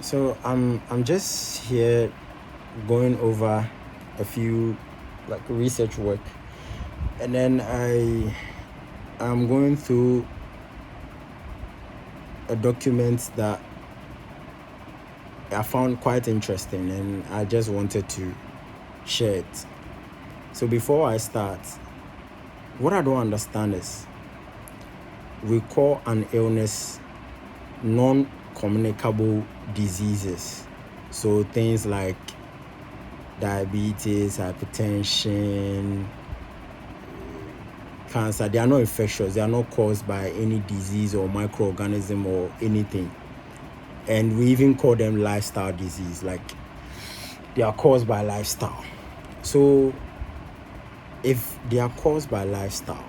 So I'm just here going over a few like research work, and then I'm going through a document that I found quite interesting, and I just wanted to share it. So before I start, what I don't understand is we call an illness non-communicable diseases. So things like diabetes, hypertension, cancer, they are not infectious. They are not caused by any disease or microorganism or anything. And we even call them lifestyle disease, like they are caused by lifestyle. So if they are caused by lifestyle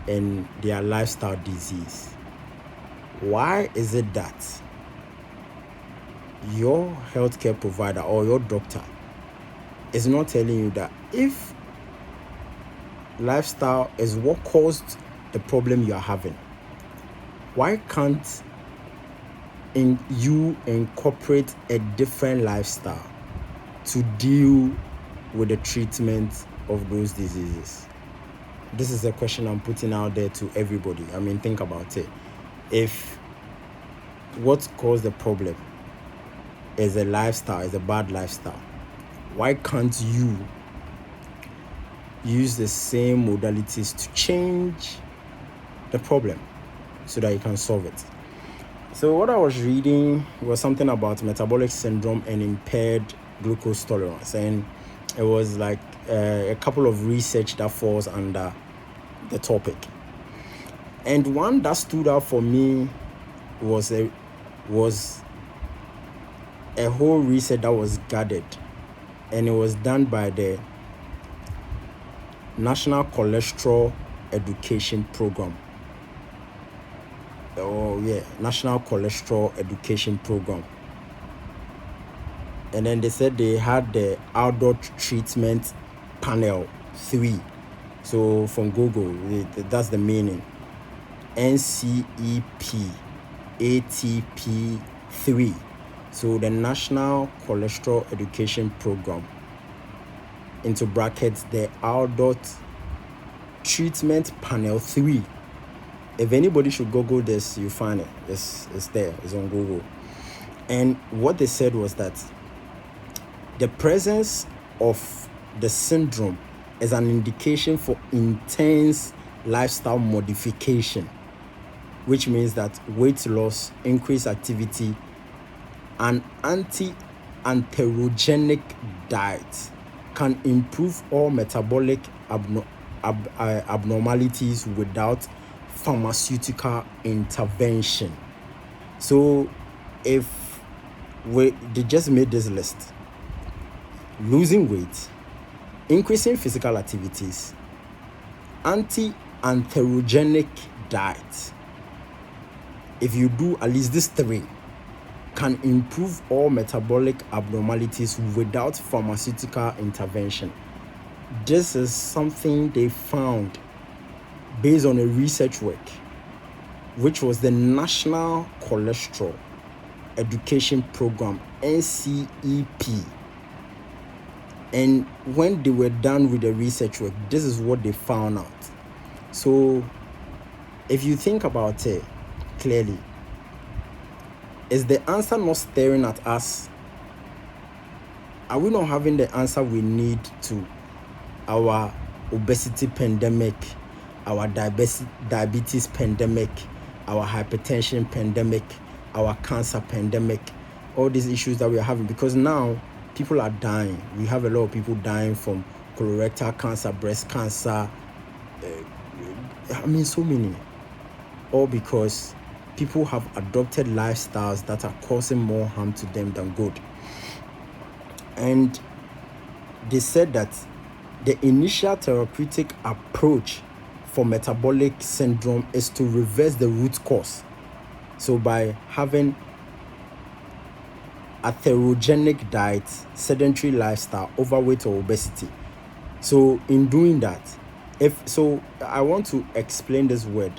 and they are lifestyle disease, why is it that your healthcare provider or your doctor is not telling you that if lifestyle is what caused the problem you are having, why can't you incorporate a different lifestyle to deal with the treatment of those diseases? This is a question I'm putting out there to everybody. I mean, think about it. If what caused the problem is a lifestyle, is a bad lifestyle, why can't you use the same modalities to change the problem so that you can solve it? So what I was reading was something about metabolic syndrome and impaired glucose tolerance, and it was like a couple of research that falls under the topic. And one that stood out for me was a whole research that was gathered, and it was done by the National Cholesterol Education Program. National Cholesterol Education Program. And then they said they had the Adult Treatment Panel 3. So from Google, that's the meaning. NCEP ATP 3. So the National Cholesterol Education Program, into brackets, the Adult Treatment Panel 3. If anybody should Google this, you find it. It's there. It's on Google. And what they said was that the presence of the syndrome is an indication for intense lifestyle modification, which means that weight loss, increased activity, and anti-atherogenic diet can improve all metabolic abnormalities without pharmaceutical intervention. So if they just made this list: losing weight, increasing physical activities, anti-atherogenic diet, if you do at least these three, can improve all metabolic abnormalities without pharmaceutical intervention. This is something they found based on a research work, which was the National Cholesterol Education Program, NCEP. And when they were done with the research work, this is what they found out. So if you think about it clearly, is the answer not staring at us? Are we not having the answer we need to our obesity pandemic, our diabetes pandemic, our hypertension pandemic, our cancer pandemic, all these issues that we are having? Because now people are dying. We have a lot of people dying from colorectal cancer, breast cancer, so many. All because people have adopted lifestyles that are causing more harm to them than good. And they said that the initial therapeutic approach for metabolic syndrome is to reverse the root cause. So by having atherogenic diet, sedentary lifestyle, overweight or obesity. So in doing that, I want to explain this word.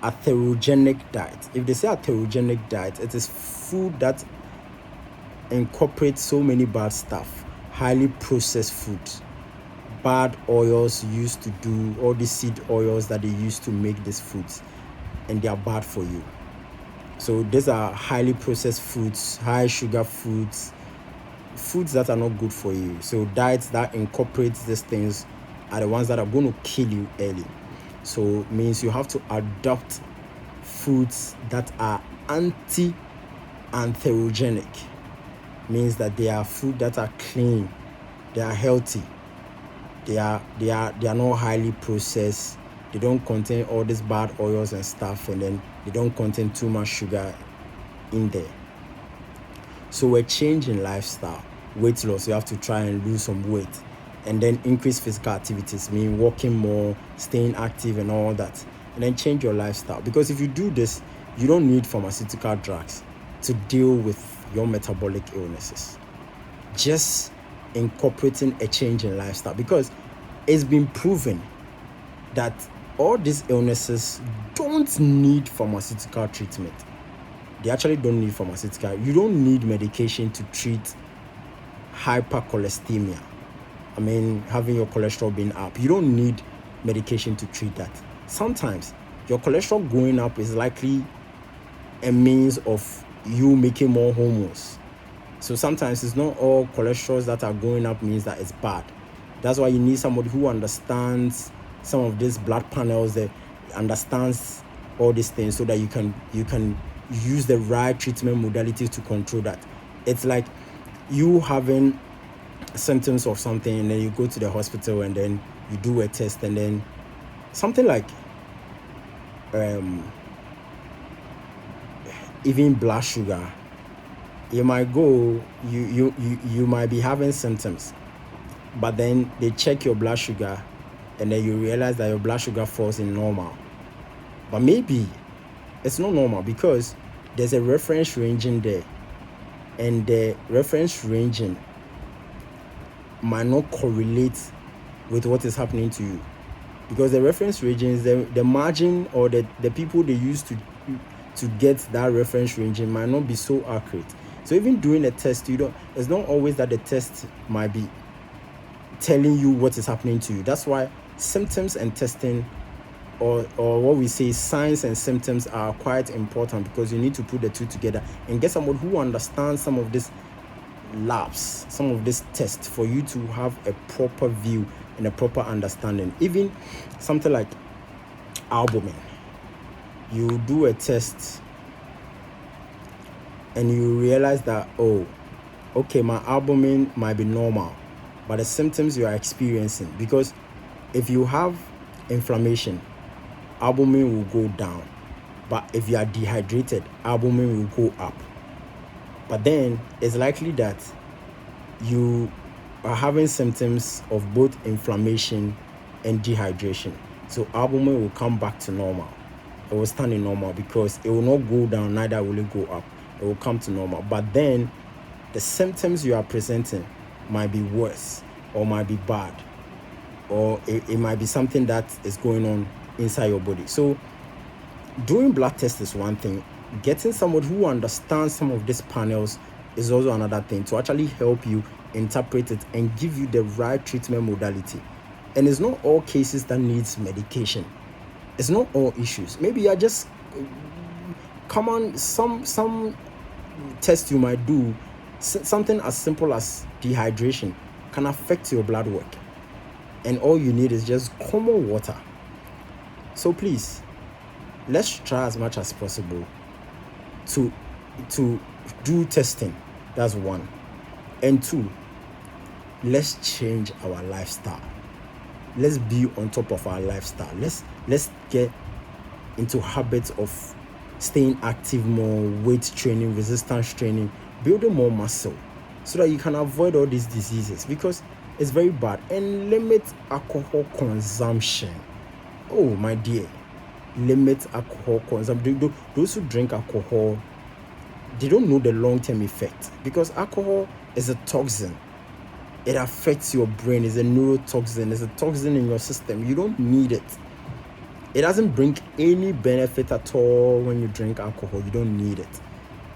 atherogenic diet. If they say atherogenic diet, it is food that incorporates so many bad stuff, highly processed foods, bad oils used to do all the seed oils that they use to make these foods, and they are bad for you. So these are highly processed foods, high sugar foods that are not good for you. So diets that incorporates these things are the ones that are going to kill you early. So it means you have to adopt foods that are anti-atherogenic. Means that they are food that are clean, they are healthy, they are not highly processed, they don't contain all these bad oils and stuff, and then they don't contain too much sugar in there. So a change in lifestyle, weight loss, you have to try and lose some weight, and then increase physical activities, mean walking more, staying active and all that, and then change your lifestyle. Because if you do this, you don't need pharmaceutical drugs to deal with your metabolic illnesses. Just incorporating a change in lifestyle, because it's been proven that all these illnesses don't need pharmaceutical treatment. They actually don't need pharmaceutical. You don't need medication to treat hypercholesteremia. I mean, having your cholesterol being up. You don't need medication to treat that. Sometimes your cholesterol going up is likely a means of you making more hormones. So sometimes it's not all cholesterols that are going up means that it's bad. That's why you need somebody who understands some of these blood panels, that understands all these things, so that you can use the right treatment modalities to control that. It's like you having symptoms of something, and then you go to the hospital, and then you do a test, and then something like even blood sugar, you might go, you might be having symptoms, but then they check your blood sugar, and then you realize that your blood sugar falls in normal, but maybe it's not normal because there's a reference range in there, and the reference ranging might not correlate with what is happening to you, because the reference range is the margin, or the people they use to get that reference ranging might not be so accurate. So even doing a test, it's not always that the test might be telling you what is happening to you. That's why symptoms and testing, or what we say signs and symptoms, are quite important, because you need to put the two together and get someone who understands some of these labs, some of this tests, for you to have a proper view and a proper understanding. Even something like albumin, you do a test and you realize that, oh, okay, my albumin might be normal, but the symptoms you are experiencing, because if you have inflammation, albumin will go down, but if you are dehydrated, albumin will go up. But then it's likely that you are having symptoms of both inflammation and dehydration, so albumin will come back to normal. It will stand in normal, because it will not go down, neither will it go up. It will come to normal. But then the symptoms you are presenting might be worse, or might be bad, or it might be something that is going on inside your body. So doing blood tests is one thing. Getting someone who understands some of these panels is also another thing, to actually help you interpret it and give you the right treatment modality. And it's not all cases that needs medication. It's not all issues. Maybe you are just some test you might do, something as simple as dehydration can affect your blood work, and all you need is just common water. So please, let's try as much as possible to do testing. That's one. And two, let's change our lifestyle. Let's be on top of our lifestyle. Let's get into habits of staying active more, weight training, resistance training, building more muscle, so that you can avoid all these diseases, because it's very bad. And limit alcohol consumption. Oh my dear, limit alcohol consumption. Those who drink alcohol, they don't know the long-term effect, because alcohol is a toxin. It affects your brain. It's a neurotoxin. It's a toxin in your system. You don't need it. It doesn't bring any benefit at all when you drink alcohol. You don't need it.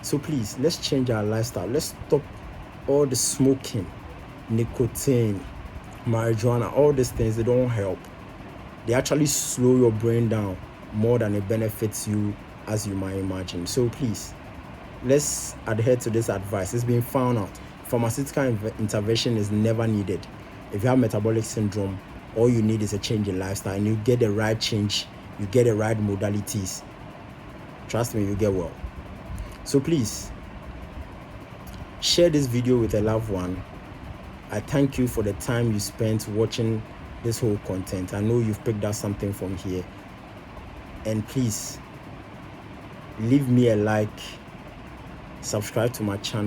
So please, let's change our lifestyle. Let's stop all the smoking, nicotine, marijuana, all these things. They don't help. They actually slow your brain down more than it benefits you, as you might imagine. So please, let's adhere to this advice. It's been found out. Pharmaceutical intervention is never needed. If you have metabolic syndrome, all you need is a change in lifestyle, and you get the right change, you get the right modalities. Trust me, you get well. So please, share this video with a loved one. I thank you for the time you spent watching this whole content. I know you've picked up something from here. And please, leave me a like, subscribe to my channel.